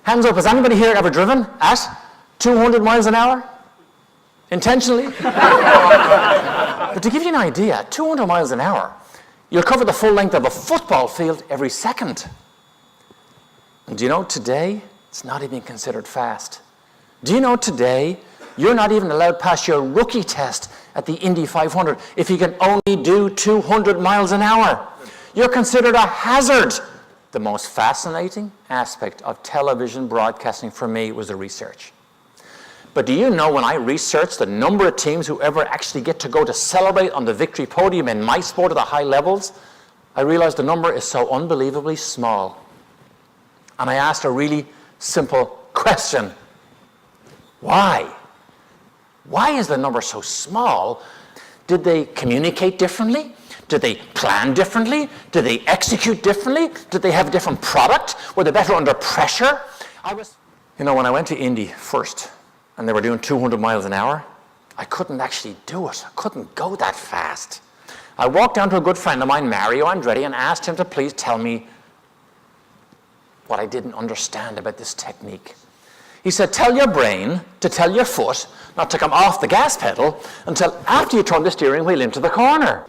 Hands up, has anybody here ever driven at 200 miles an hour? Intentionally? But to give you an idea, 200 miles an hour, you'll cover the full length of a football field every second. And do you know today, it's not even considered fast. Do you know today, you're not even allowed past your rookie test at the Indy 500 if you can only do 200 miles an hour. You're considered a hazard. The most fascinating aspect of television broadcasting for me was the research. But do you know when I researched the number of teams who ever actually get to go to celebrate on the victory podium in my sport at the high levels, I realized the number is so unbelievably small. And I asked a really simple question. Why? Why is the number so small? Did they communicate differently? Did they plan differently? Did they execute differently? Did they have a different product? Were they better under pressure? When I went to Indy first, and they were doing 200 miles an hour, I couldn't actually do it. I couldn't go that fast. I walked down to a good friend of mine, Mario Andretti, and asked him to please tell me what I didn't understand about this technique. He said, tell your brain to tell your foot not to come off the gas pedal until after you turn the steering wheel into the corner.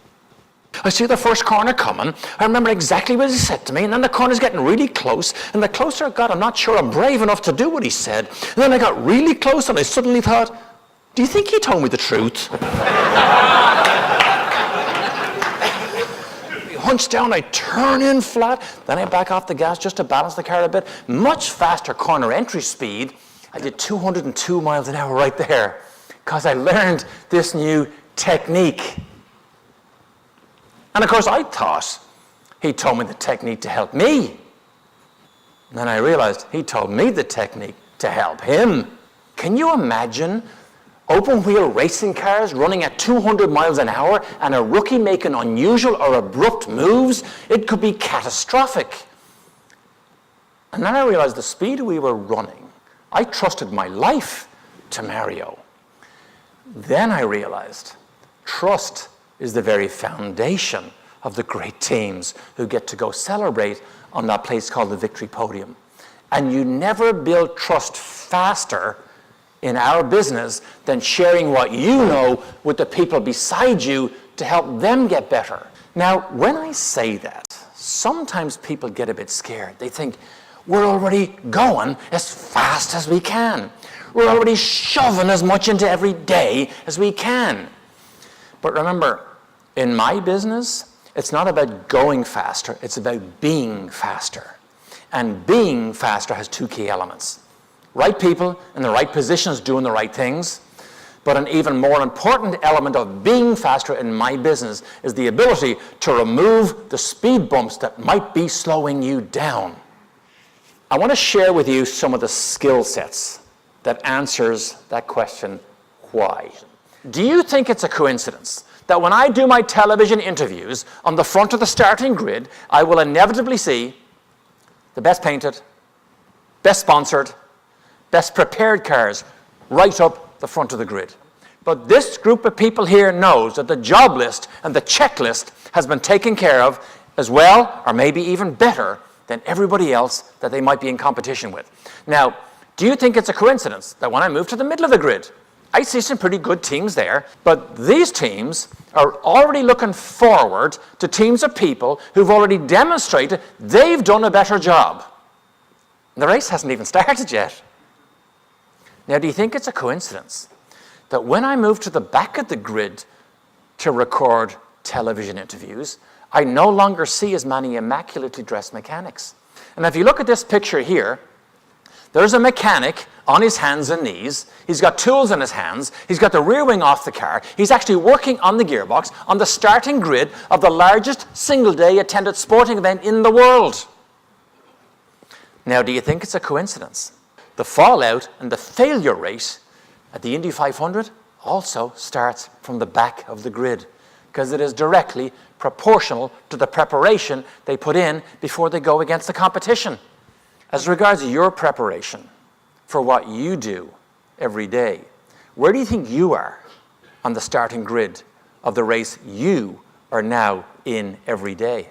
I see the first corner coming. I remember exactly what he said to me, and then the corner's getting really close, and the closer I got, I'm not sure I'm brave enough to do what he said. And then I got really close, and I suddenly thought, do you think he told me the truth? Hunch down, I turn in flat, then I back off the gas just to balance the car a bit. Much faster corner entry speed. I did 202 miles an hour right there because I learned this new technique. And of course, I thought he told me the technique to help me. And then I realized he told me the technique to help him. Can you imagine open-wheel racing cars running at 200 miles an hour and a rookie making unusual or abrupt moves? It could be catastrophic. And then I realized the speed we were running, I trusted my life to Mario. Then I realized trust is the very foundation of the great teams who get to go celebrate on that place called the victory podium. And you never build trust faster in our business than sharing what you know with the people beside you to help them get better. Now, when I say that, sometimes people get a bit scared. They think, we're already going as fast as we can. We're already shoving as much into every day as we can. But remember, in my business, it's not about going faster, it's about being faster. And being faster has two key elements. Right people in the right positions doing the right things. But an even more important element of being faster in my business is the ability to remove the speed bumps that might be slowing you down. I want to share with you some of the skill sets that answers that question, why? Do you think it's a coincidence that when I do my television interviews on the front of the starting grid, I will inevitably see the best painted, best sponsored, best prepared cars right up the front of the grid? But this group of people here knows that the job list and the checklist has been taken care of as well, or maybe even better, than everybody else that they might be in competition with. Now, do you think it's a coincidence that when I move to the middle of the grid, I see some pretty good teams there, but these teams are already looking forward to teams of people who've already demonstrated they've done a better job. And the race hasn't even started yet. Now, do you think it's a coincidence that when I move to the back of the grid to record television interviews, I no longer see as many immaculately dressed mechanics? And if you look at this picture here, there's a mechanic on his hands and knees. He's got tools in his hands. He's got the rear wing off the car. He's actually working on the gearbox on the starting grid of the largest single-day attended sporting event in the world. Now, do you think it's a coincidence? The fallout and the failure rate at the Indy 500 also starts from the back of the grid because it is directly proportional to the preparation they put in before they go against the competition. As regards your preparation for what you do every day, where do you think you are on the starting grid of the race you are now in every day?